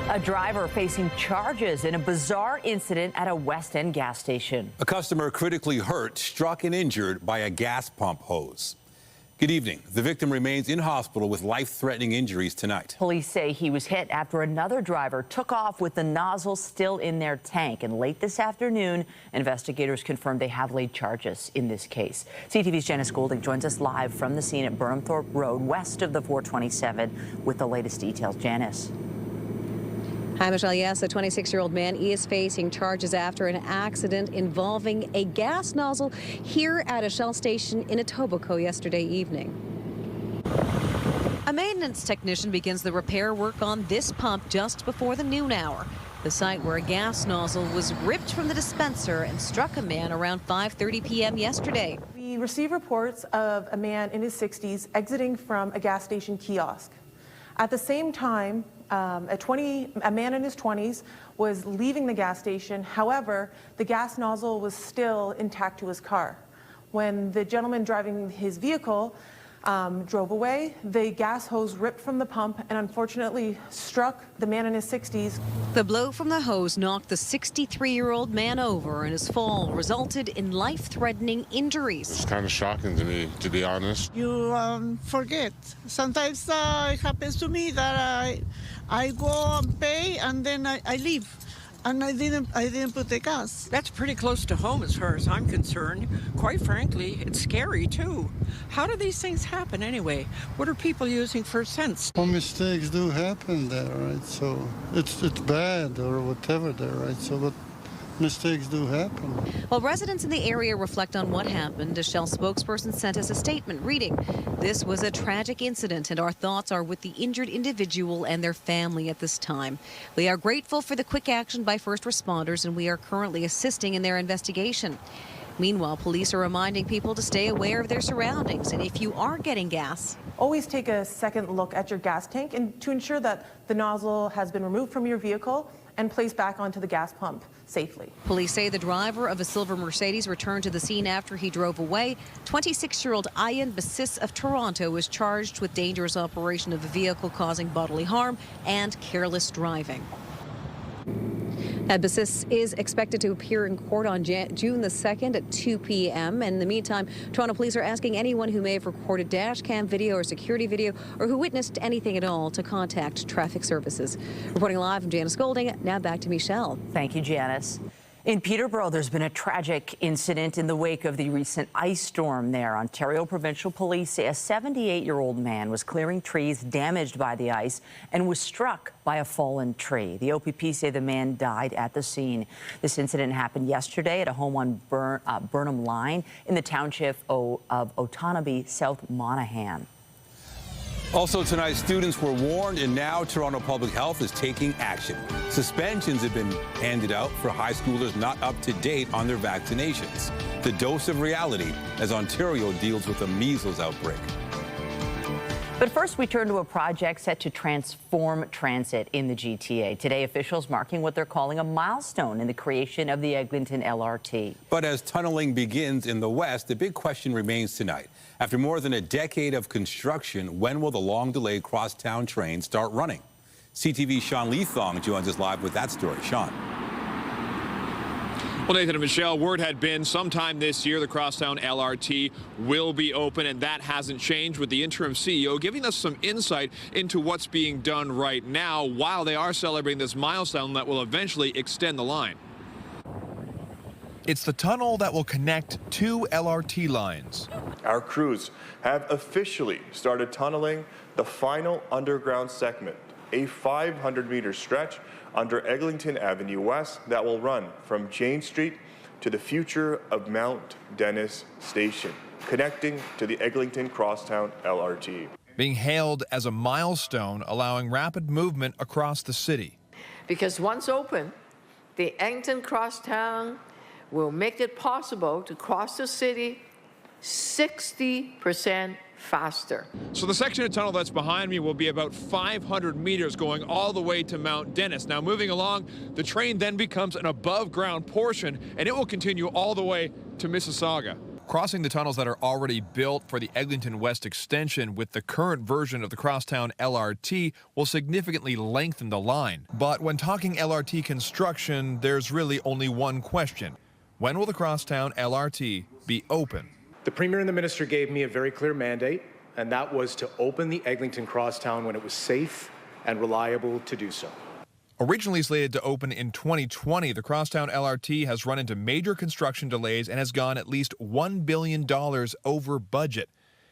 A driver facing charges in a bizarre incident at a West End gas station. A customer critically hurt, struck and injured by a gas pump hose. Good evening. The victim remains in hospital with life-threatening injuries tonight. Police say he was hit after another driver took off with the nozzle still in their tank. And late this afternoon, investigators confirmed they have laid charges in this case. CTV's Janice Goulding joins us live from the scene at Burnhamthorpe Road, west of the 427, with the latest details. Janice. Hi, Michelle. Yes, a 26-year-old man is facing charges after an accident involving a gas nozzle here at a Shell station in Etobicoke yesterday evening. A maintenance technician begins the repair work on this pump just before the noon hour. The site where a gas nozzle was ripped from the dispenser and struck a man around 5:30 p.m. yesterday. We received reports of a man in his 60s exiting from a gas station kiosk. At the same time, a man in his 20s was leaving the gas station. However, the gas nozzle was still intact to his car. When the gentleman driving his vehicle drove away, the gas hose ripped from the pump and unfortunately struck the man in his 60s. The blow from the hose knocked the 63-year-old man over, and his fall resulted in life-threatening injuries. It's kind of shocking to me, to be honest. You forget. Sometimes it happens to me that I go and pay and then I leave. And I didn't put the gas. That's pretty close to home as far as I'm concerned. Quite frankly, it's scary too. How do these things happen anyway? What are people using for sense? Well, mistakes do happen there, right? So it's bad or whatever there, right? So but mistakes do happen. While residents in the area reflect on what happened, a Shell spokesperson sent us a statement reading, "This was a tragic incident and our thoughts are with the injured individual and their family at this time. We are grateful for the quick action by first responders and we are currently assisting in their investigation." Meanwhile, police are reminding people to stay aware of their surroundings, and if you are getting gas, always take a second look at your gas tank and to ensure that the nozzle has been removed from your vehicle and placed back onto the gas pump safely. Police say the driver of a silver Mercedes returned to the scene after he drove away. 26-year-old Ian Bassis of Toronto was charged with dangerous operation of a vehicle causing bodily harm and careless driving. Bassis is expected to appear in court on June the 2nd at 2 p.m. In the meantime, Toronto police are asking anyone who may have recorded dash cam video or security video or who witnessed anything at all to contact traffic services. Reporting live from Janice Goulding, now back to Michelle. Thank you, Janice. In Peterborough, there's been a tragic incident in the wake of the recent ice storm there. Ontario Provincial Police say a 78-year-old man was clearing trees damaged by the ice and was struck by a fallen tree. The OPP say the man died at the scene. This incident happened yesterday at a home on Burnham Line in the township of Otonabee, South Monaghan. Also tonight, students were warned, and now Toronto Public Health is taking action. Suspensions have been handed out for high schoolers not up to date on their vaccinations. The dose of reality as Ontario deals with a measles outbreak. But first, we turn to a project set to transform transit in the GTA. Today, officials marking what they're calling a milestone in the creation of the Eglinton LRT. But as tunneling begins in the west, the big question remains tonight. After more than a decade of construction, when will the long-delayed crosstown train start running? CTV's Sean Leathong joins us live with that story. Sean. Well, Nathan and Michelle, word had been sometime this year the Crosstown LRT will be open, and that hasn't changed, with the interim CEO giving us some insight into what's being done right now while they are celebrating this milestone that will eventually extend the line. It's the tunnel that will connect two LRT lines. Our crews have officially started tunneling the final underground segment, a 500-meter stretch under Eglinton Avenue West that will run from Jane Street to the future of Mount Dennis Station, connecting to the Eglinton Crosstown LRT. Being hailed as a milestone, allowing rapid movement across the city. Because once open, the Eglinton Crosstown will make it possible to cross the city 60% faster. So the section of tunnel that's behind me will be about 500 meters going all the way to Mount Dennis. Now, moving along, the train then becomes an above-ground portion, and it will continue all the way to Mississauga. Crossing the tunnels that are already built for the Eglinton West extension with the current version of the Crosstown LRT will significantly lengthen the line. But when talking LRT construction, there's really only one question. When will the Crosstown LRT be open? The Premier and the Minister gave me a very clear mandate, and that was to open the Eglinton Crosstown when it was safe and reliable to do so. Originally slated to open in 2020, the Crosstown LRT has run into major construction delays and has gone at least $1 billion over budget.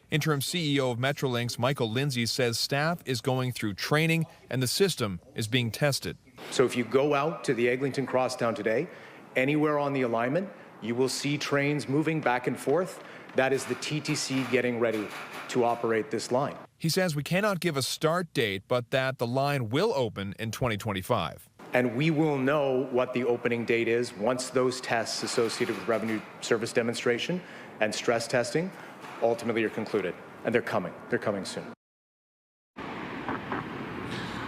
Interim CEO of Metrolinx, Michael Lindsay, says staff is going through training and the system is being tested. So if you go out to the Eglinton Crosstown today, anywhere on the alignment, you will see trains moving back and forth. That is the TTC getting ready to operate this line. He says we cannot give a start date, but that the line will open in 2025. And we will know what the opening date is once those tests associated with revenue service demonstration and stress testing ultimately are concluded. And they're coming. They're coming soon.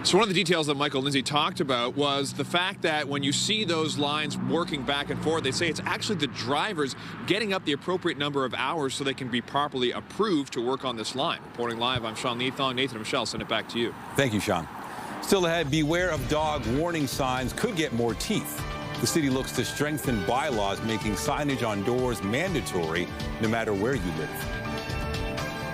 So one of the details that Michael Lindsay talked about was the fact that when you see those lines working back and forth, they say it's actually the drivers getting up the appropriate number of hours so they can be properly approved to work on this line. Reporting live, I'm Sean Leathong. Nathan and Michelle, send it back to you. Thank you, Sean. Still ahead, beware of dog warning signs could get more teeth. The city looks to strengthen bylaws, making signage on doors mandatory no matter where you live.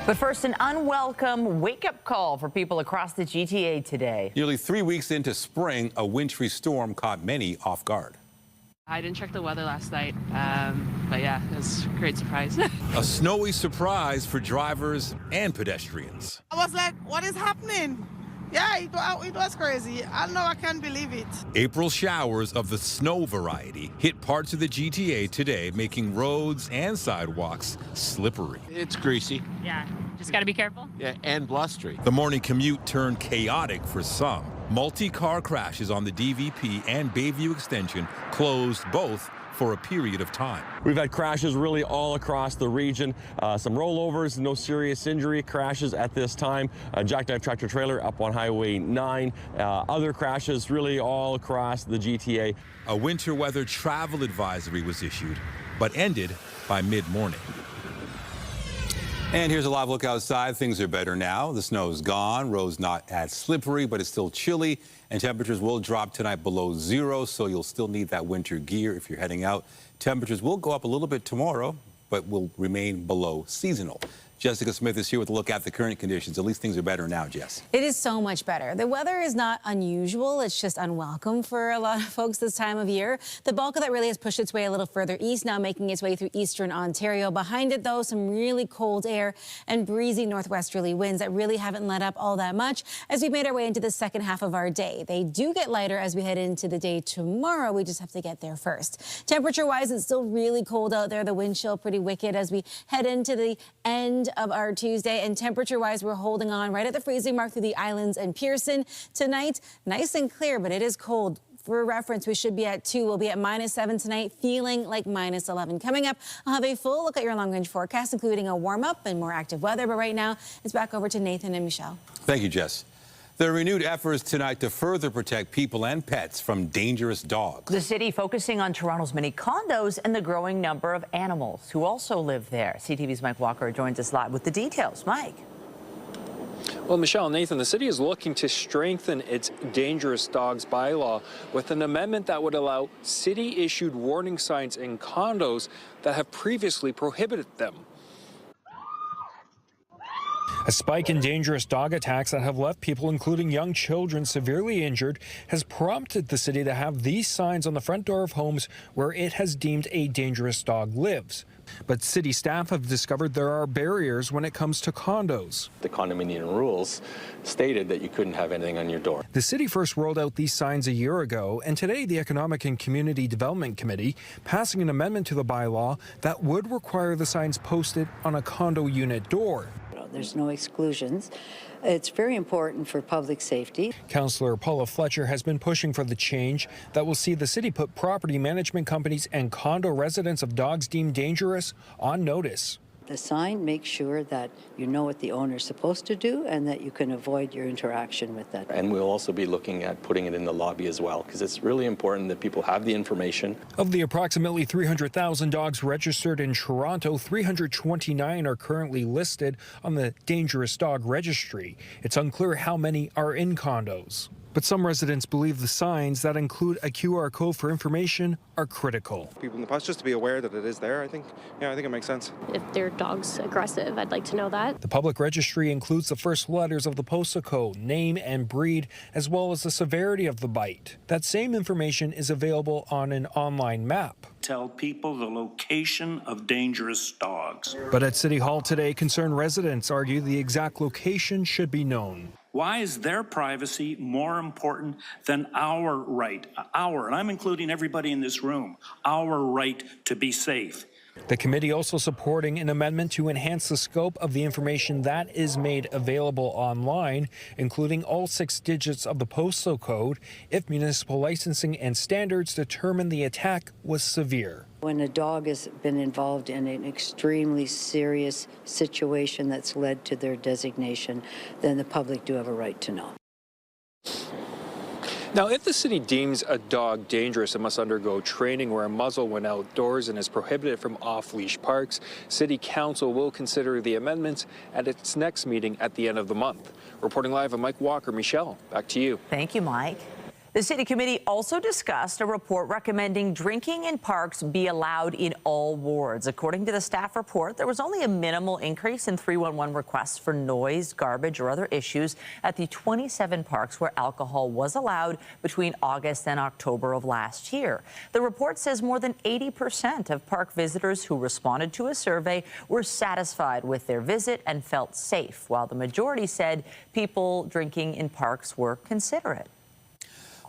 But first, an unwelcome wake-up call for people across the GTA today. Nearly 3 weeks into spring, a wintry storm caught many off guard. I didn't check the weather last night, but yeah, it was a great surprise. A snowy surprise for drivers and pedestrians. I was like, what is happening? Yeah, it was crazy. I can't believe it. April showers of the snow variety hit parts of the GTA today, making roads and sidewalks slippery. It's greasy. Yeah, just got to be careful. Yeah, and blustery. The morning commute turned chaotic for some. Multi-car crashes on the DVP and Bayview Extension closed both for a period of time. We've had crashes really all across the region. Some rollovers, no serious injury crashes at this time. Jackknife tractor trailer up on Highway 9. Other crashes really all across the GTA. A winter weather travel advisory was issued, but ended by mid-morning. And here's a live look outside. Things are better now. The snow's gone. Roads not as slippery, but it's still chilly. And temperatures will drop tonight below 0, so you'll still need that winter gear if you're heading out. Temperatures will go up a little bit tomorrow, but will remain below seasonal. Jessica Smith is here with a look at the current conditions. At least things are better now, Jess. It is so much better. The weather is not unusual. It's just unwelcome for a lot of folks this time of year. The bulk of that really has pushed its way a little further east, now making its way through eastern Ontario. Behind it, though, some really cold air and breezy northwesterly winds that really haven't let up all that much as we made our way into the second half of our day. They do get lighter as we head into the day tomorrow. We just have to get there first. Temperature-wise, it's still really cold out there. The wind chill pretty wicked as we head into the end of our Tuesday, and temperature-wise, we're holding on right at the freezing mark through the islands and Pearson. Tonight, nice and clear, but it is cold. For reference, we should be at 2. We'll be at -7 tonight, feeling like -11. Coming up, I'll have a full look at your long-range forecast, including a warm-up and more active weather. But right now, it's back over to Nathan and Michelle. Thank you, Jess. There are renewed efforts tonight to further protect people and pets from dangerous dogs. The city focusing on Toronto's many condos and the growing number of animals who also live there. CTV's Mike Walker joins us live with the details. Mike. Well, Michelle, Nathan, the city is looking to strengthen its dangerous dogs bylaw with an amendment that would allow city-issued warning signs in condos that have previously prohibited them. A spike in dangerous dog attacks that have left people, including young children, severely injured has prompted the city to have these signs on the front door of homes where it has deemed a dangerous dog lives. But city staff have discovered there are barriers when it comes to condos. The condominium rules stated that you couldn't have anything on your door. The city first rolled out these signs a year ago, and today the Economic and Community Development Committee passing an amendment to the bylaw that would require the signs posted on a condo unit door. There's no exclusions. It's very important for public safety. Councillor Paula Fletcher has been pushing for the change that will see the city put property management companies and condo residents of dogs deemed dangerous on notice. The sign makes sure that you know what the owner is supposed to do and that you can avoid your interaction with that. And we'll also be looking at putting it in the lobby as well, because it's really important that people have the information. Of the approximately 300,000 dogs registered in Toronto, 329 are currently listed on the Dangerous Dog Registry. It's unclear how many are in condos. But some residents believe the signs that include a QR code for information are critical. People in the past, just to be aware that it is there, I think it makes sense. If their dog's aggressive, I'd like to know that. The public registry includes the first letters of the postal code, name and breed, as well as the severity of the bite. That same information is available on an online map. Tell people the location of dangerous dogs. But at City Hall today, concerned residents argue the exact location should be known. Why is their privacy more important than our right, and I'm including everybody in this room, our right to be safe? The committee also supporting an amendment to enhance the scope of the information that is made available online, including all 6 digits of the postal code, if municipal licensing and standards determine the attack was severe. When a dog has been involved in an extremely serious situation that's led to their designation, then the public do have a right to know. Now, if the city deems a dog dangerous, it must undergo training, wear a muzzle when outdoors, and is prohibited from off-leash parks. City Council will consider the amendments at its next meeting at the end of the month. Reporting live, I'm Mike Walker. Michelle, back to you. Thank you, Mike. The city committee also discussed a report recommending drinking in parks be allowed in all wards. According to the staff report, there was only a minimal increase in 311 requests for noise, garbage, or other issues at the 27 parks where alcohol was allowed between August and October of last year. The report says more than 80% of park visitors who responded to a survey were satisfied with their visit and felt safe, while the majority said people drinking in parks were considerate.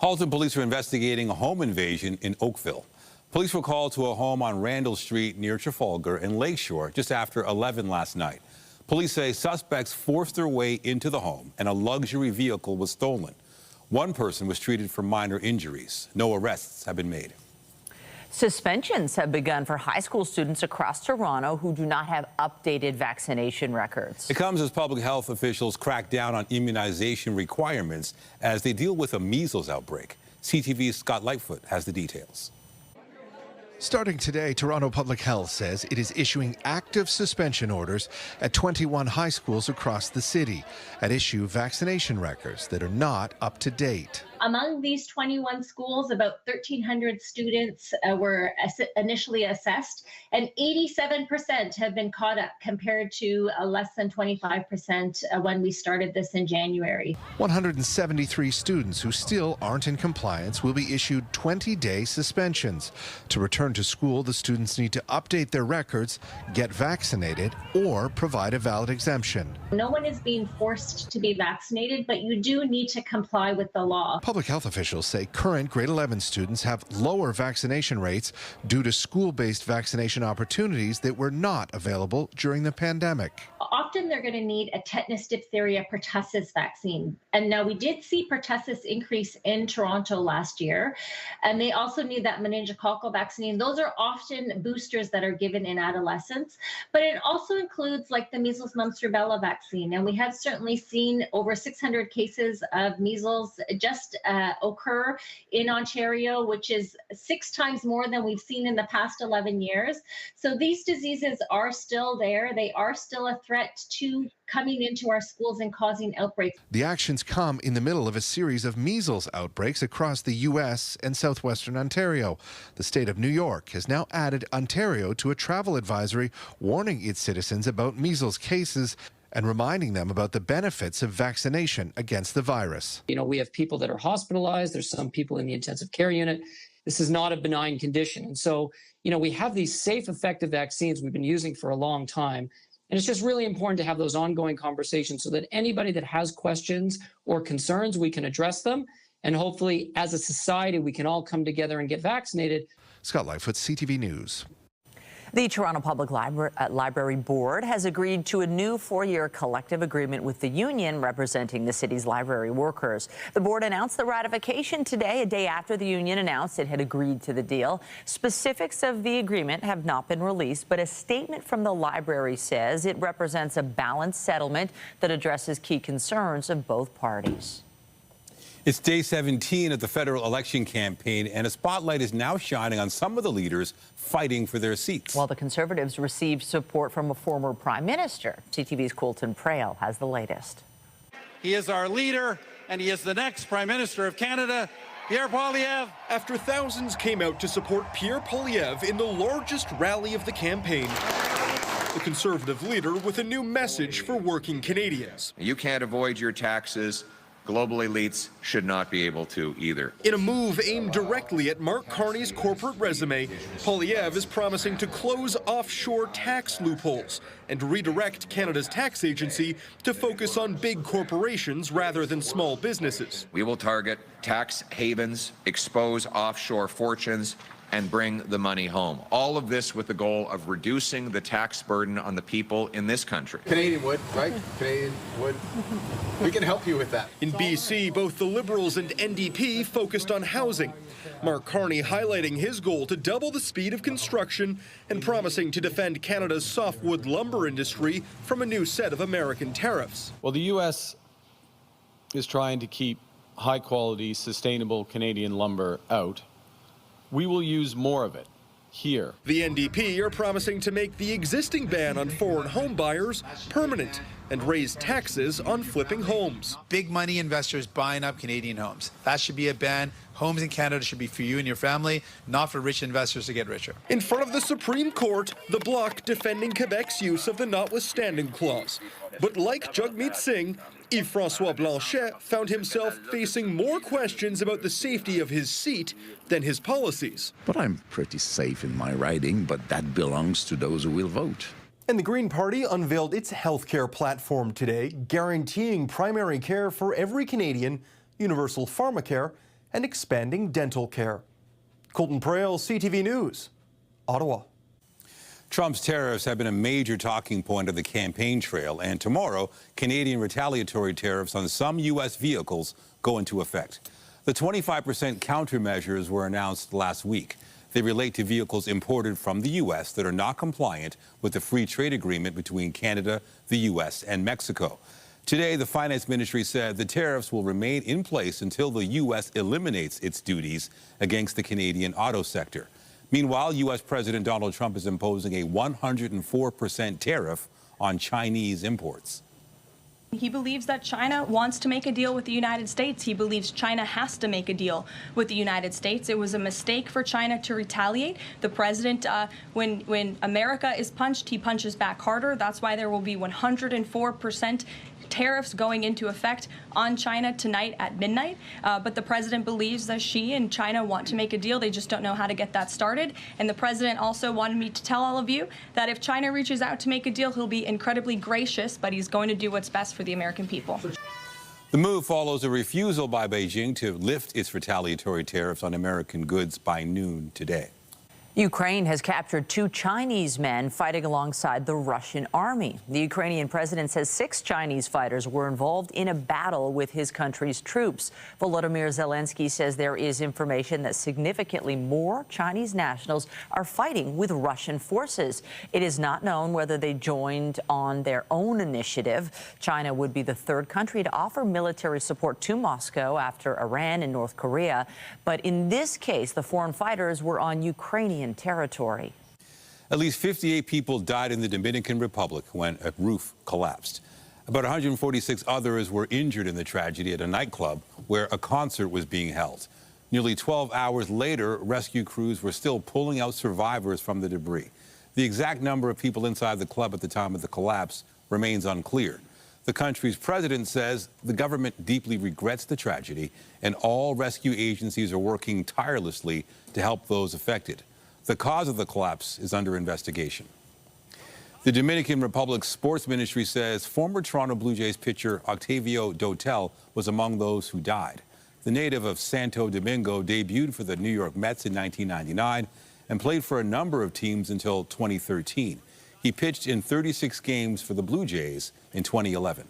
Halton police are investigating a home invasion in Oakville. Police were called to a home on Randall Street near Trafalgar in Lakeshore just after 11 last night. Police say suspects forced their way into the home and a luxury vehicle was stolen. One person was treated for minor injuries. No arrests have been made. Suspensions have begun for high school students across Toronto who do not have updated vaccination records. It comes as public health officials crack down on immunization requirements as they deal with a measles outbreak. CTV's Scott Lightfoot has the details. Starting today, Toronto Public Health says it is issuing active suspension orders at 21 high schools across the city at issue vaccination records that are not up to date. Among these 21 schools, about 1,300 students were initially assessed, and 87% have been caught up compared to less than 25% when we started this in January. 173 students who still aren't in compliance will be issued 20-day suspensions. To return to school, the students need to update their records, get vaccinated, or provide a valid exemption. No one is being forced to be vaccinated, but you do need to comply with the law. Public health officials say current grade 11 students have lower vaccination rates due to school-based vaccination opportunities that were not available during the pandemic. Often they're going to need a tetanus, diphtheria, pertussis vaccine. And now we did see pertussis increase in Toronto last year. And they also need that meningococcal vaccine. Those are often boosters that are given in adolescence. But it also includes like the measles, mumps, rubella vaccine. And we have certainly seen over 600 cases of measles just occur in Ontario, which is 6 times more than we've seen in the past 11 years. So these diseases are still there. They are still a threat to coming into our schools and causing outbreaks. The actions come in the middle of a series of measles outbreaks across the U.S. and southwestern Ontario. The state of New York has now added Ontario to a travel advisory warning its citizens about measles cases and reminding them about the benefits of vaccination against the virus. You know, we have people that are hospitalized. There's some people in the intensive care unit. This is not a benign condition. And so, you know, we have these safe, effective vaccines we've been using for a long time. And it's just really important to have those ongoing conversations so that anybody that has questions or concerns, we can address them. And hopefully, as a society, we can all come together and get vaccinated. Scott Lightfoot, CTV News. The Toronto Public Library Board has agreed to a new 4-year collective agreement with the union representing the city's library workers. The board announced the ratification today, a day after the union announced it had agreed to the deal. Specifics of the agreement have not been released, but a statement from the library says it represents a balanced settlement that addresses key concerns of both parties. It's day 17 of the federal election campaign, and a spotlight is now shining on some of the leaders fighting for their seats. While the Conservatives received support from a former prime minister, CTV's Colton Prale has the latest. He is our leader, and he is the next Prime Minister of Canada, Pierre Poilievre. After thousands came out to support Pierre Poilievre in the largest rally of the campaign, the Conservative leader with a new message for working Canadians. You can't avoid your taxes. Global elites should not be able to either. In a move aimed directly at Mark Carney's corporate resume, Poilievre is promising to close offshore tax loopholes and redirect Canada's tax agency to focus on big corporations rather than small businesses. We will target tax havens, expose offshore fortunes, and bring the money home. All of this with the goal of reducing the tax burden on the people in this country. Canadian wood, right? Canadian wood. We can help you with that. In BC, both the Liberals and NDP focused on housing. Mark Carney highlighting his goal to double the speed of construction and promising to defend Canada's softwood lumber industry from a new set of American tariffs. Well, the U.S. is trying to keep high-quality, sustainable Canadian lumber out. We will use more of it here. The NDP are promising to make the existing ban on foreign home buyers permanent and raise taxes on flipping homes. Big money investors buying up Canadian homes. That should be a ban. Homes in Canada should be for you and your family, not for rich investors to get richer. In front of the Supreme Court, the Bloc defending Quebec's use of the notwithstanding clause. But like Jagmeet Singh, Yves-François Blanchet found himself facing more questions about the safety of his seat than his policies. But I'm pretty safe in my riding, but that belongs to those who will vote. And the Green Party unveiled its healthcare platform today, guaranteeing primary care for every Canadian, universal pharmacare, and expanding dental care. Colton Prale, CTV News, Ottawa. Trump's tariffs have been a major talking point of the campaign trail, and tomorrow, Canadian retaliatory tariffs on some U.S. vehicles go into effect. The 25% countermeasures were announced last week. They relate to vehicles imported from the U.S. that are not compliant with the free trade agreement between Canada, the U.S., and Mexico. Today, the Finance Ministry said the tariffs will remain in place until the U.S. eliminates its duties against the Canadian auto sector. Meanwhile, U.S. President Donald Trump is imposing a 104% tariff on Chinese imports. He believes that China wants to make a deal with the United States. He believes China has to make a deal with the United States. It was a mistake for China to retaliate. The president, when America is punched, he punches back harder. That's why there will be 104% tariffs going into effect on China tonight at midnight. But the president believes that she and China want to make a deal. They just don't know how to get that started. And the president also wanted me to tell all of you that if China reaches out to make a deal, he'll be incredibly gracious, but he's going to do what's best for the American people. The move follows a refusal by Beijing to lift its retaliatory tariffs on American goods by noon today. Ukraine has captured 2 Chinese men fighting alongside the Russian army. The Ukrainian president says 6 Chinese fighters were involved in a battle with his country's troops. Volodymyr Zelensky says there is information that significantly more Chinese nationals are fighting with Russian forces. It is not known whether they joined on their own initiative. China would be the 3rd country to offer military support to Moscow after Iran and North Korea. But in this case, the foreign fighters were on Ukrainian territory. At least 58 people died in the Dominican Republic when a roof collapsed. About 146 others were injured in the tragedy at a nightclub where a concert was being held. Nearly 12 hours later, rescue crews were still pulling out survivors from the debris. The exact number of people inside the club at the time of the collapse remains unclear. The country's president says the government deeply regrets the tragedy and all rescue agencies are working tirelessly to help those affected. The cause of the collapse is under investigation. The Dominican Republic's sports ministry says former Toronto Blue Jays pitcher Octavio Dotel was among those who died. The native of Santo Domingo debuted for the New York Mets in 1999 and played for a number of teams until 2013. He pitched in 36 games for the Blue Jays in 2011.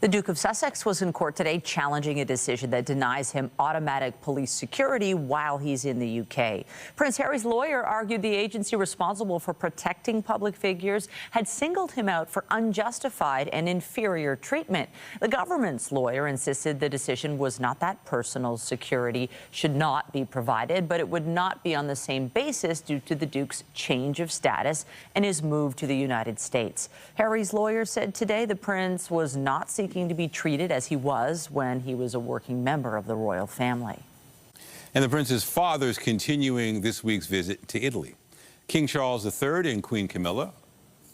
The Duke of Sussex was in court today challenging a decision that denies him automatic police security while he's in the UK. Prince Harry's lawyer argued the agency responsible for protecting public figures had singled him out for unjustified and inferior treatment. The government's lawyer insisted the decision was not that personal security should not be provided, but it would not be on the same basis due to the Duke's change of status and his move to the United States. Harry's lawyer said today the prince was not seeking to be treated as he was when he was a working member of the royal family. And the prince's father is continuing this week's visit to Italy. King Charles III and Queen Camilla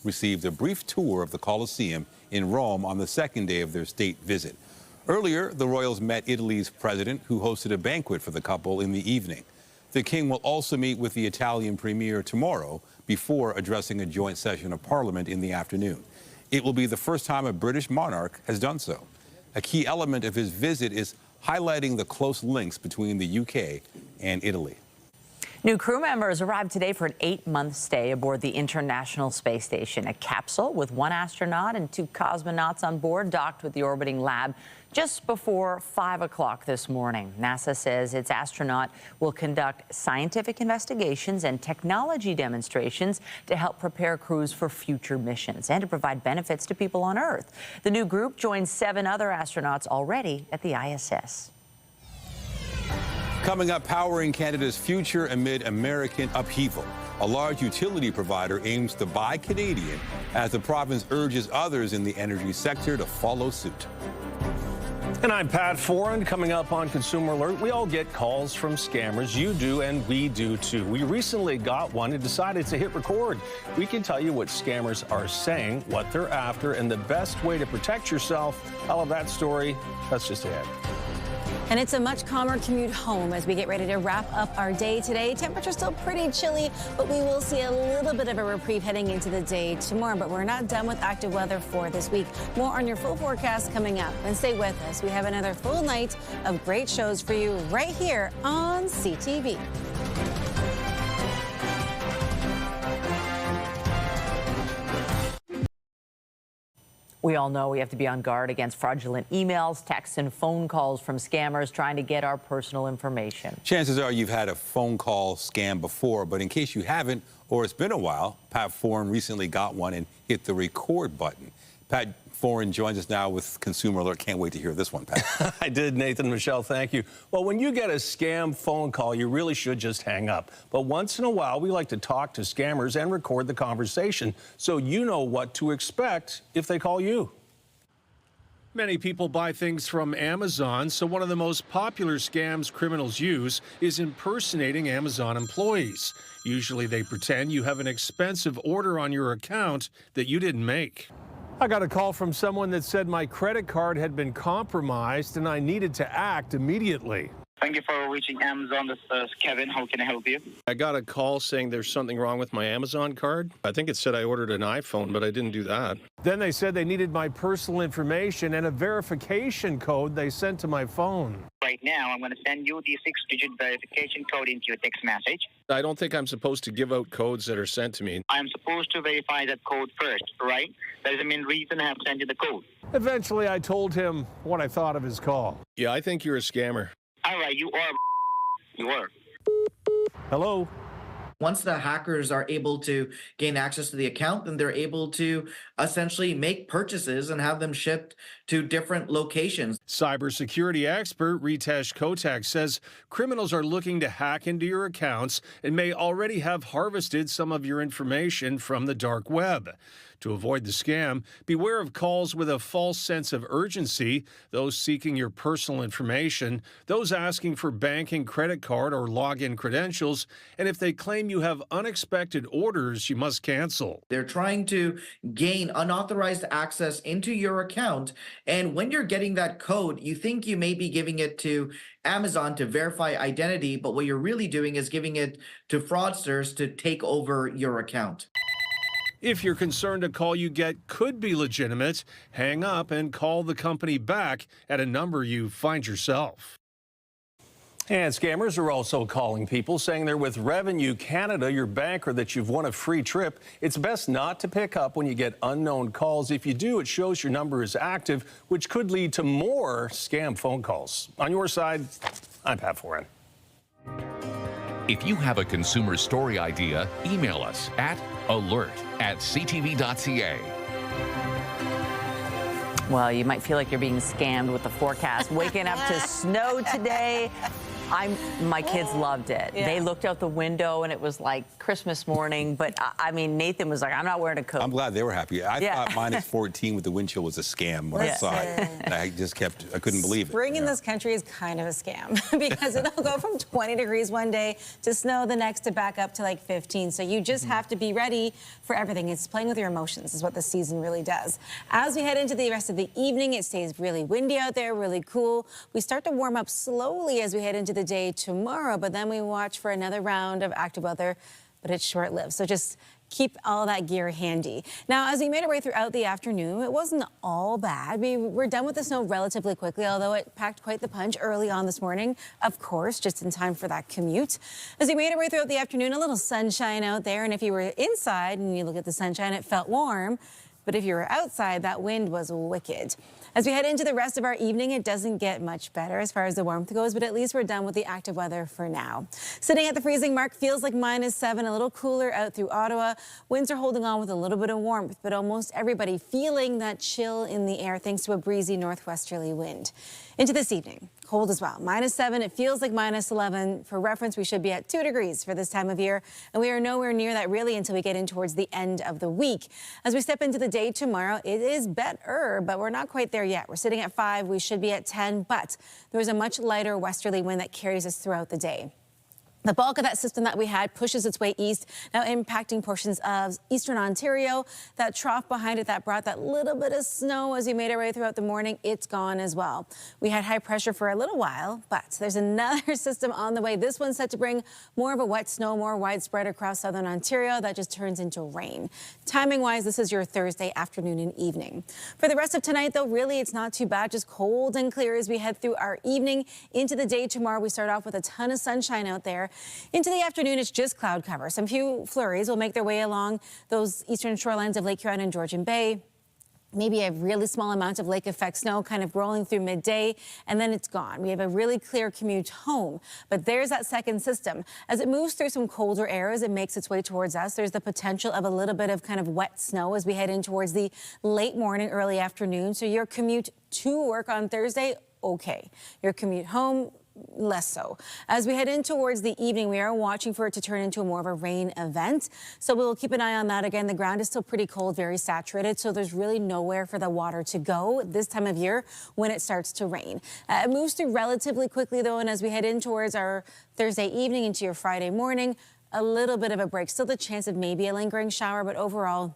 received a brief tour of the Colosseum in Rome on the second day of their state visit. Earlier, the royals met Italy's president, who hosted a banquet for the couple in the evening. The king will also meet with the Italian premier tomorrow before addressing a joint session of parliament in the afternoon. It will be the first time a British monarch has done so. A key element of his visit is highlighting the close links between the UK and Italy. New crew members arrived today for an 8-month stay aboard the International Space Station. A capsule with 1 astronaut and 2 cosmonauts on board docked with the orbiting lab just before 5 o'clock this morning. NASA says its astronaut will conduct scientific investigations and technology demonstrations to help prepare crews for future missions and to provide benefits to people on Earth. The new group joins 7 other astronauts already at the ISS. Coming up, powering Canada's future amid American upheaval. A large utility provider aims to buy Canadian as the province urges others in the energy sector to follow suit. And I'm Pat Foran. Coming up on Consumer Alert, we all get calls from scammers. You do, and we do too. We recently got one and decided to hit record. We can tell you what scammers are saying, what they're after, and the best way to protect yourself. All of that story, that's just ahead. And it's a much calmer commute home as we get ready to wrap up our day today. Temperature's still pretty chilly, but we will see a little bit of a reprieve heading into the day tomorrow. But we're not done with active weather for this week. More on your full forecast coming up. And stay with us. We have another full night of great shows for you right here on CTV. We all know we have to be on guard against fraudulent emails, texts, and phone calls from scammers trying to get our personal information. Chances are you've had a phone call scam before, but in case you haven't, or it's been a while, Pat Foran recently got one and hit the record button. Pat Foran joins us now with Consumer Alert. Can't wait to hear this one, Pat. I did, Nathan. Michelle, thank you. Well, when you get a scam phone call, you really should just hang up. But once in a while, we like to talk to scammers and record the conversation so you know what to expect if they call you. Many people buy things from Amazon, so one of the most popular scams criminals use is impersonating Amazon employees. Usually they pretend you have an expensive order on your account that you didn't make. I got a call from someone that said my credit card had been compromised and I needed to act immediately. Thank you for reaching Amazon. This is Kevin. How can I help you? I got a call saying there's something wrong with my Amazon card. I think it said I ordered an iPhone, but I didn't do that. Then they said they needed my personal information and a verification code they sent to my phone. Right now, I'm going to send you the 6-digit verification code into your text message. I don't think I'm supposed to give out codes that are sent to me. I'm supposed to verify that code first, right? That is the main reason I have sent you the code. Eventually, I told him what I thought of his call. Yeah, I think you're a scammer. All right, you are. You are. Hello? Once the hackers are able to gain access to the account, then they're able to essentially make purchases and have them shipped to different locations. Cybersecurity expert Ritesh Kotak says criminals are looking to hack into your accounts and may already have harvested some of your information from the dark web. To avoid the scam, beware of calls with a false sense of urgency, those seeking your personal information, those asking for banking, credit card, or login credentials, and if they claim you have unexpected orders, you must cancel. They're trying to gain unauthorized access into your account, and when you're getting that code, you think you may be giving it to Amazon to verify identity, but what you're really doing is giving it to fraudsters to take over your account. If you're concerned a call you get could be legitimate, hang up and call the company back at a number you find yourself. And scammers are also calling people, saying they're with Revenue Canada, your bank, or that you've won a free trip. It's best not to pick up when you get unknown calls. If you do, it shows your number is active, which could lead to more scam phone calls. On your side, I'm Pat Foran. If you have a consumer story idea, email us at alert@ctv.ca. Well, you might feel like you're being scammed with the forecast. Waking up to snow today. My kids loved it. Yeah. They looked out the window and it was like Christmas morning. But I mean, Nathan was like, I'm not wearing a coat. I'm glad they were happy. I thought -14 with the wind chill was a scam when I saw it. And I couldn't believe it. Spring in this country is kind of a scam because it'll go from 20 degrees one day to snow the next to back up to like 15. So you just have to be ready for everything. It's playing with your emotions is what the season really does. As we head into the rest of the evening, it stays really windy out there, really cool. We start to warm up slowly as we head into the day tomorrow, but then we watch for another round of active weather, but it's short-lived. So just keep all that gear handy. Now, as we made our way throughout the afternoon, it wasn't all bad. We were done with the snow relatively quickly, although it packed quite the punch early on this morning, of course, just in time for that commute. As we made our way throughout the afternoon, a little sunshine out there, and if you were inside and you look at the sunshine, it felt warm. But if you were outside, that wind was wicked. As we head into the rest of our evening, it doesn't get much better as far as the warmth goes, but at least we're done with the active weather for now. Sitting at the freezing mark feels like -7, a little cooler out through Ottawa. Winds are holding on with a little bit of warmth, but almost everybody feeling that chill in the air thanks to a breezy northwesterly wind. Into this evening, cold as well. -7, it feels like -11. For reference, we should be at 2 degrees for this time of year, and we are nowhere near that really until we get in towards the end of the week. As we step into the day tomorrow, it is better, but we're not quite there yet. We're sitting at 5, we should be at 10, but there's a much lighter westerly wind that carries us throughout the day. The bulk of that system that we had pushes its way east, now impacting portions of eastern Ontario. That trough behind it that brought that little bit of snow as we made our way throughout the morning, it's gone as well. We had high pressure for a little while, but there's another system on the way. This one's set to bring more of a wet snow, more widespread across southern Ontario. That just turns into rain. Timing-wise, this is your Thursday afternoon and evening. For the rest of tonight, though, really it's not too bad, just cold and clear as we head through our evening into the day tomorrow. We start off with a ton of sunshine out there. Into the afternoon, it's just cloud cover. Some few flurries will make their way along those eastern shorelines of Lake Huron and Georgian Bay. Maybe a really small amount of lake effect snow kind of rolling through midday, and then it's gone. We have a really clear commute home. But there's that second system. As it moves through some colder air, as it makes its way towards us, there's the potential of a little bit of kind of wet snow as we head in towards the late morning, early afternoon. So your commute to work on Thursday, okay. Your commute home, less so. As we head in towards the evening, we are watching for it to turn into more of a rain event. So we'll keep an eye on that. Again, the ground is still pretty cold, very saturated, so there's really nowhere for the water to go this time of year when it starts to rain. It moves through relatively quickly, though, and as we head in towards our Thursday evening into your Friday morning, a little bit of a break. Still the chance of maybe a lingering shower, but overall,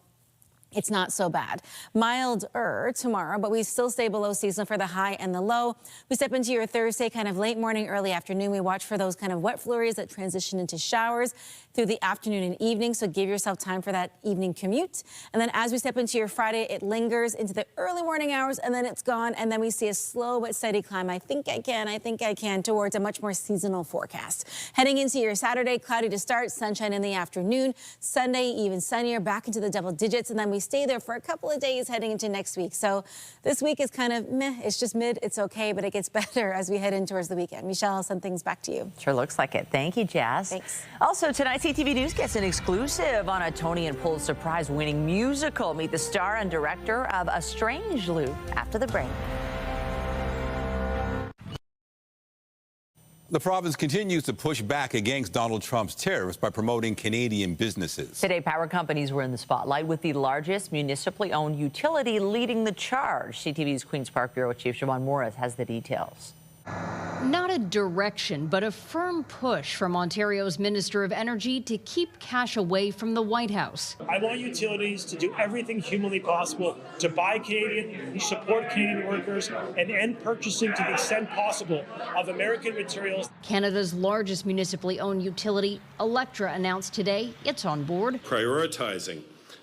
it's not so bad. Milder tomorrow, but we still stay below seasonal for the high and the low. We step into your Thursday, kind of late morning, early afternoon. We watch for those kind of wet flurries that transition into showers through the afternoon and evening. So give yourself time for that evening commute. And then as we step into your Friday, it lingers into the early morning hours and then it's gone. And then we see a slow but steady climb. I think I can towards a much more seasonal forecast. Heading into your Saturday, cloudy to start, sunshine in the afternoon. Sunday, even sunnier, back into the double digits. And then we stay there for a couple of days heading into next week. So this week is kind of meh. It's just mid. It's okay, but it gets better as we head in towards the weekend. Michelle, I'll send things back to you. Sure looks like it. Thank you, Jazz. Thanks. Also tonight, CTV News gets an exclusive on a Tony and Pulitzer Prize-winning musical. Meet the star and director of A Strange Loop after the break. The province continues to push back against Donald Trump's tariffs by promoting Canadian businesses. Today, power companies were in the spotlight with the largest municipally owned utility leading the charge. CTV's Queen's Park Bureau Chief Siobhan Morris has the details. Not a direction, but a firm push from Ontario's Minister of Energy to keep cash away from the White House. I want utilities to do everything humanly possible to buy Canadian, support Canadian workers, and end purchasing to the extent possible of American materials. Canada's largest municipally owned utility, Electra, announced today it's on board. Prioritizing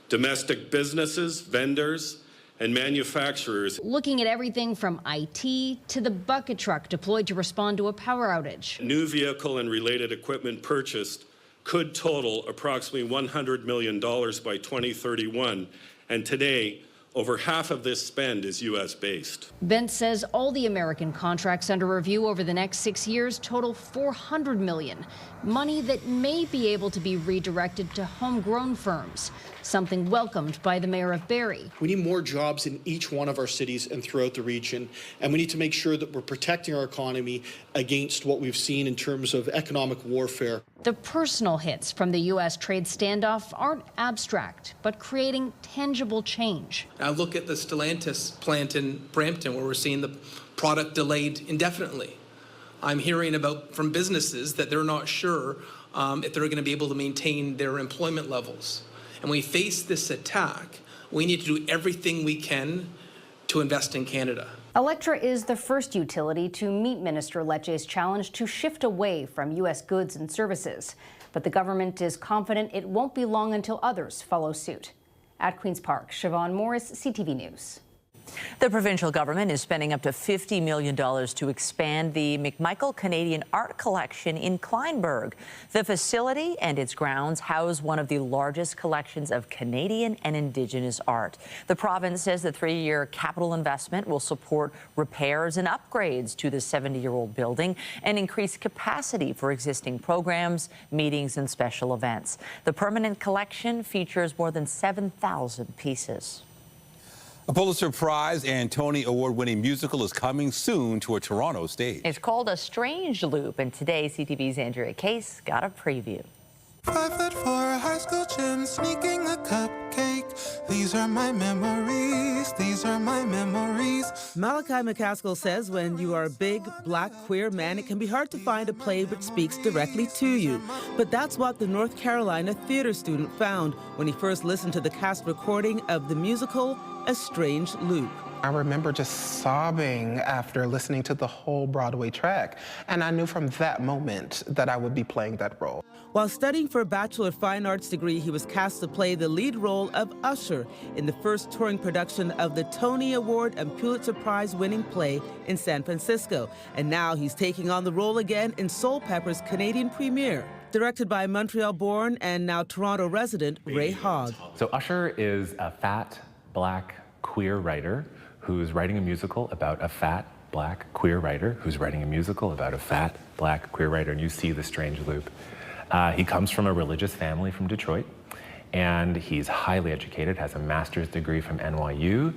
domestic businesses, vendors, and manufacturers. Looking at everything from IT to the bucket truck deployed to respond to a power outage. New vehicle and related equipment purchased could total approximately $100 million by 2031, and today, over half of this spend is U.S.-based. Bent says all the American contracts under review over the next 6 years total $400 million, money that may be able to be redirected to homegrown firms, something welcomed by the mayor of Barrie. We need more jobs in each one of our cities and throughout the region, and we need to make sure that we're protecting our economy against what we've seen in terms of economic warfare. The personal hits from the U.S. trade standoff aren't abstract, but creating tangible change. I look at the Stellantis plant in Brampton, where we're seeing the product delayed indefinitely. I'm hearing from businesses that they're not sure if they're going to be able to maintain their employment levels. And when we face this attack, we need to do everything we can to invest in Canada. Electra is the first utility to meet Minister Lecce's challenge to shift away from U.S. goods and services. But the government is confident it won't be long until others follow suit. At Queen's Park, Siobhan Morris, CTV News. The provincial government is spending up to $50 million to expand the McMichael Canadian Art Collection in Kleinburg. The facility and its grounds house one of the largest collections of Canadian and Indigenous art. The province says the 3-year capital investment will support repairs and upgrades to the 70-year-old building and increase capacity for existing programs, meetings, and special events. The permanent collection features more than 7,000 pieces. A Pulitzer Prize and Tony Award-winning musical is coming soon to a Toronto stage. It's called A Strange Loop, and today CTV's Andrea Case got a preview. 5'4" high school gym, sneaking a cupcake. These are my memories. These are my memories. Malachi McCaskill says when you are a big, black, queer man, it can be hard to find a play which speaks directly to you. But that's what the North Carolina theater student found when he first listened to the cast recording of the musical A Strange Loop. I remember just sobbing after listening to the whole Broadway track, and I knew from that moment that I would be playing that role. While studying for a Bachelor of Fine Arts degree, he was cast to play the lead role of Usher in the first touring production of the Tony Award and Pulitzer Prize winning play in San Francisco. And now he's taking on the role again in Soul Pepper's Canadian premiere. Directed by Montreal-born and now Toronto resident Ray Hogg. So Usher is a fat, black, queer writer who's writing a musical about a fat, black, queer writer who's writing a musical about a fat, black, queer writer, and you see the strange loop. He comes from a religious family from Detroit, and he's highly educated, has a master's degree from NYU,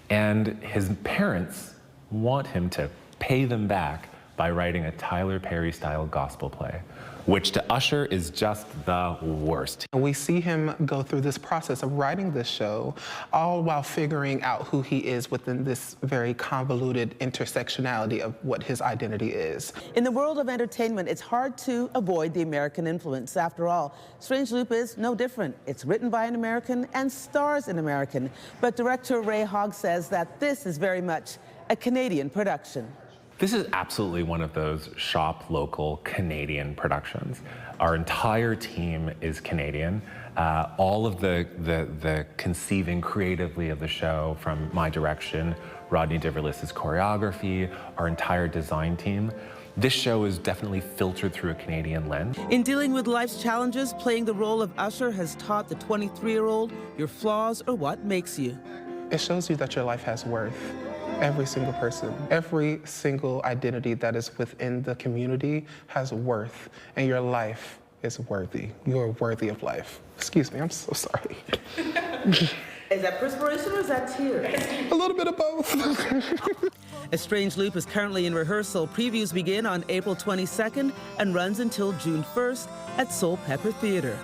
and his parents want him to pay them back by writing a Tyler Perry-style gospel play, which to Usher is just the worst. We see him go through this process of writing this show, all while figuring out who he is within this very convoluted intersectionality of what his identity is. In the world of entertainment, it's hard to avoid the American influence. After all, Strange Loop is no different. It's written by an American and stars an American. But director Ray Hogg says that this is very much a Canadian production. This is absolutely one of those shop local Canadian productions. Our entire team is Canadian. All of the conceiving creatively of the show, from my direction, Rodney DeVerlis's choreography, our entire design team. This show is definitely filtered through a Canadian lens. In dealing with life's challenges, playing the role of Usher has taught the 23-year-old your flaws are what makes you. It shows you that your life has worth. Every single person, every single identity that is within the community has worth, and your life is worthy. You are worthy of life. Excuse me, I'm so sorry. Is that perspiration or is that tears? A little bit of both. A Strange Loop is currently in rehearsal. Previews begin on April 22nd and runs until June 1st at Soul Pepper Theatre.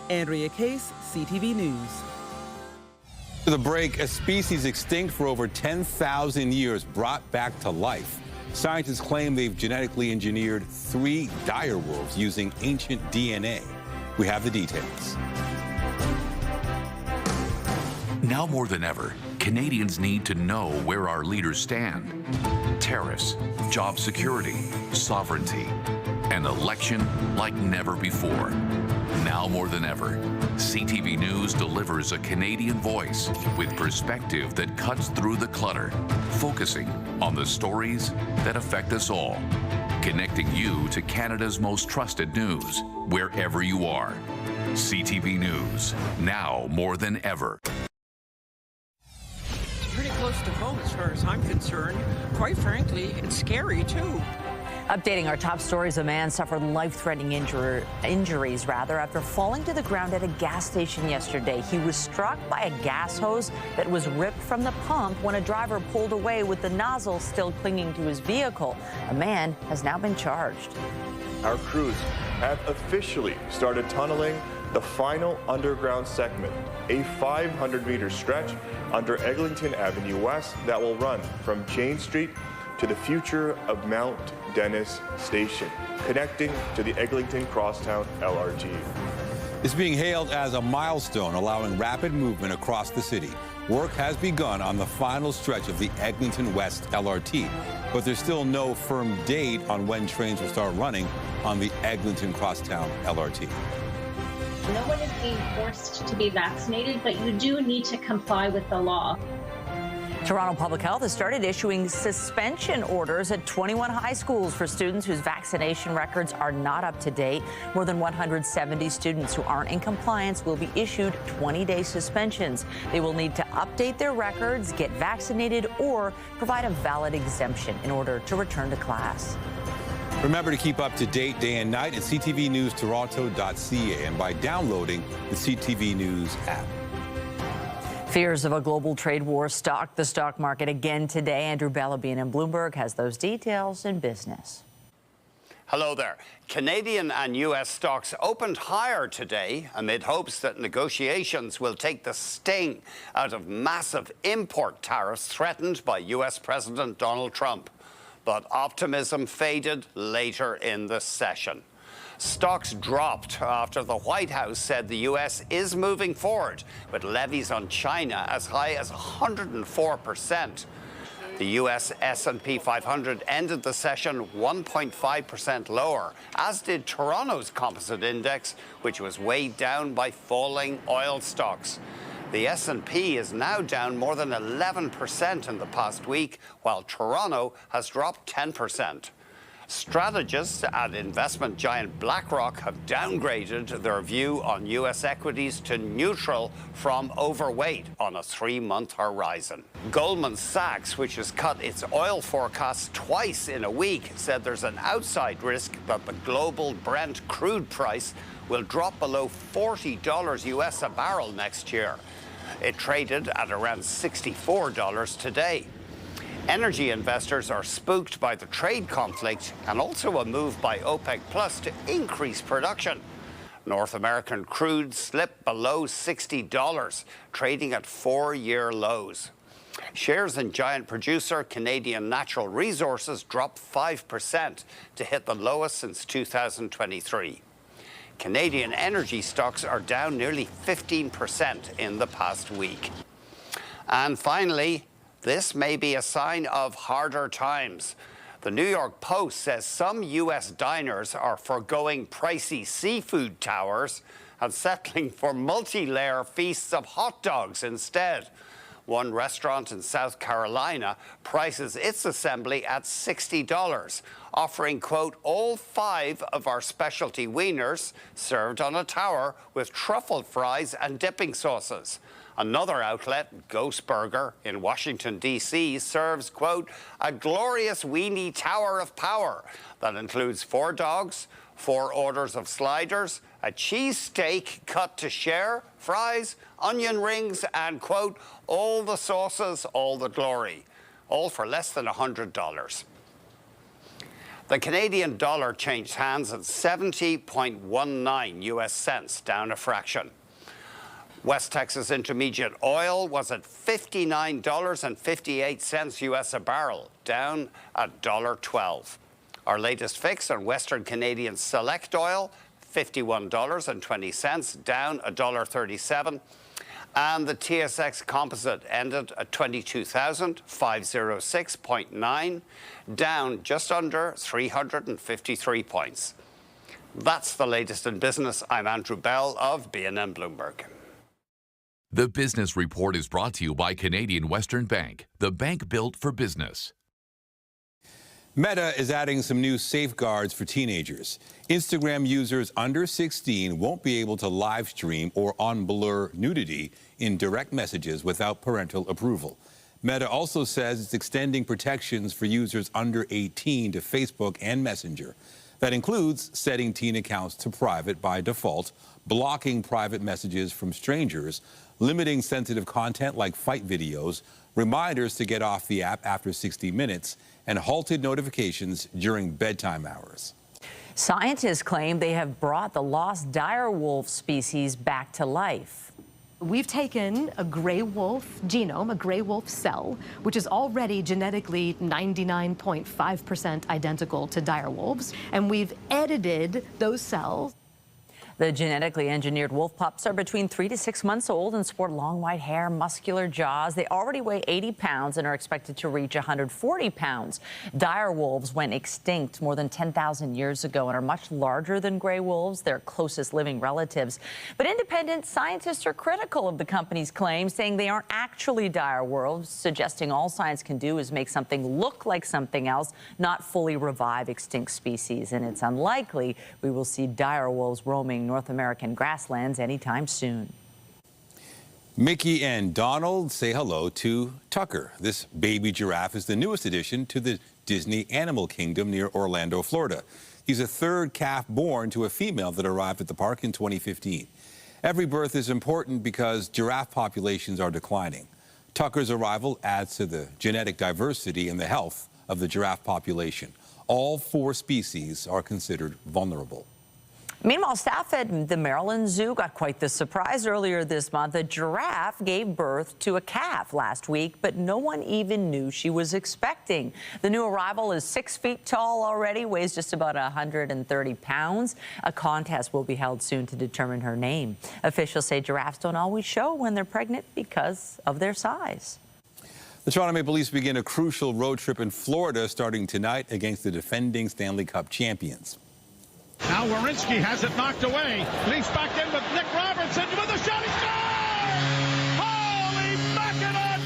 Andrea Case, CTV News. To the break, a species extinct for over 10,000 years brought back to life. Scientists claim they've genetically engineered 3 dire wolves using ancient DNA. We have the details. Now more than ever, Canadians need to know where our leaders stand. Tariffs, job security, sovereignty, An election like never before. Now more than ever, CTV News delivers a Canadian voice with perspective that cuts through the clutter, focusing on the stories that affect us all, connecting you to Canada's most trusted news, wherever you are. CTV News, now more than ever. It's pretty close to home as far as I'm concerned. Quite frankly, it's scary too. Updating our top stories, a man suffered life-threatening injuries after falling to the ground at a gas station yesterday. He was struck by a gas hose that was ripped from the pump when a driver pulled away with the nozzle still clinging to his vehicle. A man has now been charged. Our crews have officially started tunneling the final underground segment, a 500-meter stretch under Eglinton Avenue West that will run from Jane Street to the future of Mount Dennis Station, connecting to the Eglinton Crosstown LRT. It's being hailed as a milestone, allowing rapid movement across the city. Work has begun on the final stretch of the Eglinton West LRT, but there's still no firm date on when trains will start running on the Eglinton Crosstown LRT. No one is being forced to be vaccinated, but you do need to comply with the law. Toronto Public Health has started issuing suspension orders at 21 high schools for students whose vaccination records are not up to date. More than 170 students who aren't in compliance will be issued 20-day suspensions. They will need to update their records, get vaccinated, or provide a valid exemption in order to return to class. Remember to keep up to date day and night at ctvnewstoronto.ca and by downloading the CTV News app. Fears of a global trade war stalked the stock market again today. Andrew Bellabine in Bloomberg has those details in business. Hello there. Canadian and U.S. stocks opened higher today amid hopes that negotiations will take the sting out of massive import tariffs threatened by U.S. President Donald Trump. But optimism faded later in the session. Stocks dropped after the White House said the U.S. is moving forward with levies on China as high as 104%. The U.S. S&P 500 ended the session 1.5% lower, as did Toronto's composite index, which was weighed down by falling oil stocks. The S&P is now down more than 11% in the past week, while Toronto has dropped 10%. Strategists at investment giant BlackRock have downgraded their view on U.S. equities to neutral from overweight on a 3-month horizon. Goldman Sachs, which has cut its oil forecasts twice in a week, said there's an outside risk that the global Brent crude price will drop below $40 U.S. a barrel next year. It traded at around $64 today. Energy investors are spooked by the trade conflict and also a move by OPEC Plus to increase production. North American crude slipped below $60, trading at 4-year lows. Shares in giant producer Canadian Natural Resources dropped 5% to hit the lowest since 2023. Canadian energy stocks are down nearly 15% in the past week. And finally, this may be a sign of harder times. The New York Post says some U.S. diners are forgoing pricey seafood towers and settling for multi-layer feasts of hot dogs instead. One restaurant in South Carolina prices its assembly at $60, offering, quote, all 5 of our specialty wieners served on a tower with truffle fries and dipping sauces. Another outlet, Ghost Burger in Washington, D.C., serves, quote, a glorious weenie tower of power that includes 4 dogs, 4 orders of sliders, a cheese steak cut to share, fries, onion rings, and, quote, all the sauces, all the glory, all for less than $100. The Canadian dollar changed hands at 70.19 U.S. cents, down a fraction. West Texas Intermediate oil was at $59.58 U.S. a barrel, down $1.12. Our latest fix on Western Canadian Select oil, $51.20, down $1.37. And the TSX Composite ended at 22,506.9, down just under 353 points. That's the latest in business. I'm Andrew Bell of BNN Bloomberg. The Business Report is brought to you by Canadian Western Bank, the bank built for business. Meta is adding some new safeguards for teenagers. Instagram users under 16 won't be able to live stream or unblur nudity in direct messages without parental approval. Meta also says it's extending protections for users under 18 to Facebook and Messenger. That includes setting teen accounts to private by default, blocking private messages from strangers, limiting sensitive content like fight videos, reminders to get off the app after 60 minutes, and halted notifications during bedtime hours. Scientists claim they have brought the lost dire wolf species back to life. We've taken a gray wolf genome, a gray wolf cell, which is already genetically 99.5% identical to dire wolves, and we've edited those cells. The genetically engineered wolf pups are between 3 to 6 months old and sport long white hair, muscular jaws. They already weigh 80 pounds and are expected to reach 140 pounds. Dire wolves went extinct more than 10,000 years ago and are much larger than gray wolves, their closest living relatives. But independent scientists are critical of the company's claims, saying they aren't actually dire wolves, suggesting all science can do is make something look like something else, not fully revive extinct species. And it's unlikely we will see dire wolves roaming North American grasslands anytime soon. Mickey and Donald say hello to Tucker. This baby giraffe is the newest addition to the Disney Animal Kingdom near Orlando, Florida. He's a third calf born to a female that arrived at the park in 2015. Every birth is important because giraffe populations are declining. Tucker's arrival adds to the genetic diversity and the health of the giraffe population. All 4 species are considered vulnerable. Meanwhile, staff at the Maryland Zoo got quite the surprise earlier this month. A giraffe gave birth to a calf last week, but no one even knew she was expecting. The new arrival is 6 feet tall already, weighs just about 130 pounds. A contest will be held soon to determine her name. Officials say giraffes don't always show when they're pregnant because of their size. The Toronto Maple Leafs begin a crucial road trip in Florida starting tonight against the defending Stanley Cup champions. Now Werenski has it knocked away. Leafs back in with Nick Robertson with a shot. He scores! Holy Mackinac!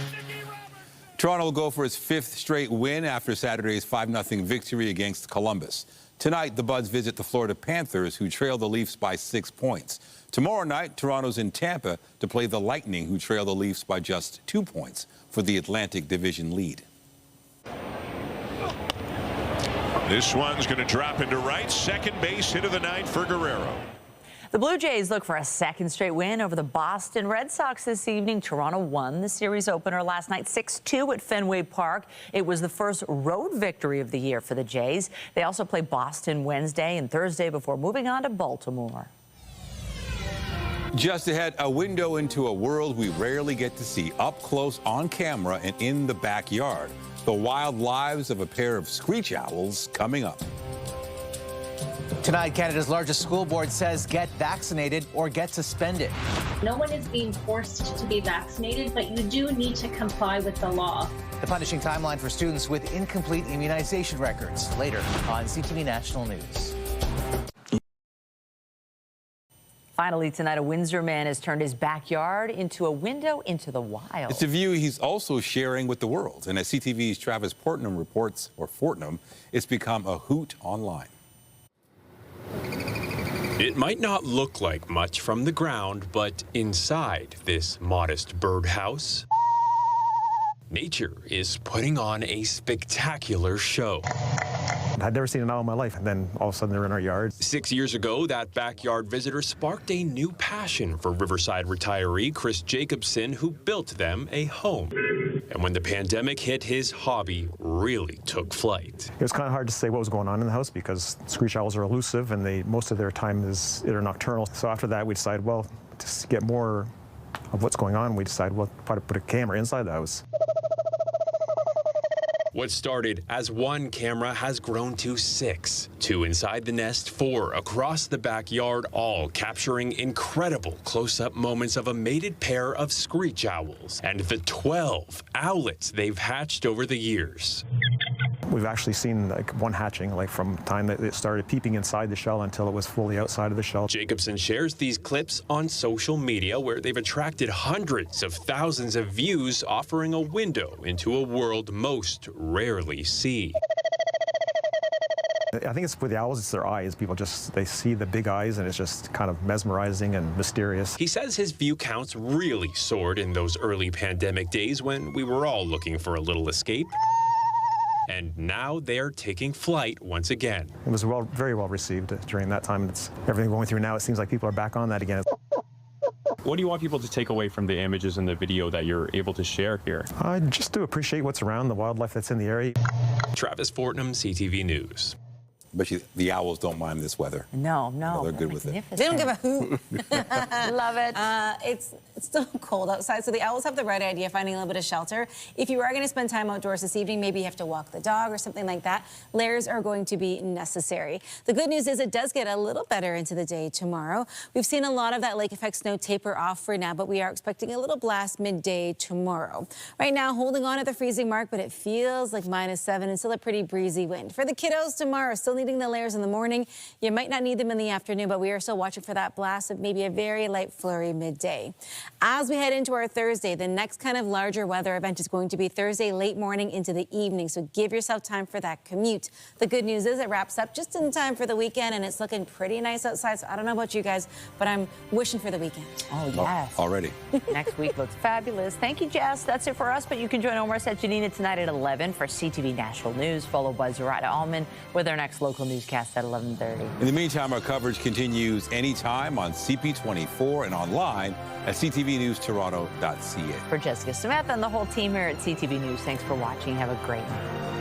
Toronto will go for its 5th straight win after Saturday's 5-0 victory against Columbus. Tonight, the Buds visit the Florida Panthers, who trail the Leafs by 6 points. Tomorrow night, Toronto's in Tampa to play the Lightning, who trail the Leafs by just 2 points for the Atlantic Division lead. This one's going to drop into right. Second base hit of the night for Guerrero. The Blue Jays look for a 2nd straight win over the Boston Red Sox this evening. Toronto won the series opener last night 6-2 at Fenway Park. It was the first road victory of the year for the Jays. They also play Boston Wednesday and Thursday before moving on to Baltimore. Just ahead, a window into a world we rarely get to see up close on camera and in the backyard. The wild lives of a pair of screech owls coming up. Tonight, Canada's largest school board says get vaccinated or get suspended. No one is being forced to be vaccinated, but you do need to comply with the law. The punishing timeline for students with incomplete immunization records. Later on CTV National News. Finally tonight, a Windsor man has turned his backyard into a window into the wild. It's a view he's also sharing with the world. And as CTV's Travis Fortnum reports, it's become a hoot online. It might not look like much from the ground, but inside this modest birdhouse, nature is putting on a spectacular show. I'd never seen an owl in my life, and then all of a sudden they're in our yard. 6 years ago, that backyard visitor sparked a new passion for Riverside retiree Chris Jacobson, who built them a home. And when the pandemic hit, his hobby really took flight. It was kind of hard to say what was going on in the house because screech owls are elusive, and most of their time they're nocturnal. So after that, we decided, well, to get more of what's going on, we decided, well, try to put a camera inside the house. What started as 1 camera has grown to 6. 2 inside the nest, 4 across the backyard, all capturing incredible close-up moments of a mated pair of screech owls and the 12 owlets they've hatched over the years. We've actually seen like one hatching, like from time that it started peeping inside the shell until it was fully outside of the shell. Jacobson shares these clips on social media where they've attracted hundreds of thousands of views, offering a window into a world most rarely see. I think it's with the owls, it's their eyes. People they see the big eyes, and it's just kind of mesmerizing and mysterious. He says his view counts really soared in those early pandemic days when we were all looking for a little escape. And now they're taking flight once again. It was very well received during that time. It's everything we're going through now, it seems like people are back on that again. What do you want people to take away from the images and the video that you're able to share here? Just to appreciate what's around, the wildlife that's in the area. Travis Fortnam, CTV News. But the owls don't mind this weather. No. They're good with it. They don't give a hoot. Love it. It's still cold outside, so the owls have the right idea, finding a little bit of shelter. If you are going to spend time outdoors this evening, maybe you have to walk the dog or something like that, layers are going to be necessary. The good news is it does get a little better into the day tomorrow. We've seen a lot of that lake effect snow taper off for now, but we are expecting a little blast midday tomorrow. Right now, holding on at the freezing mark, but it feels like -7 and still a pretty breezy wind. For the kiddos tomorrow, still needing the layers in the morning. You might not need them in the afternoon, but we are still watching for that blast of maybe a very light flurry midday. As we head into our Thursday, the next kind of larger weather event is going to be Thursday late morning into the evening, so give yourself time for that commute. The good news is it wraps up just in time for the weekend, and it's looking pretty nice outside, so I don't know about you guys, but I'm wishing for the weekend. Oh, yes. Already. Next week looks fabulous. Thank you, Jess. That's it for us, but you can join Omar Janina tonight at 11 for CTV National News, followed by Zarada Allman with our next local newscast at 11:30. In the meantime, our coverage continues anytime on CP24 and online at ctvnewstoronto.ca. For Jessica Smith and the whole team here at CTV News, thanks for watching. Have a great night.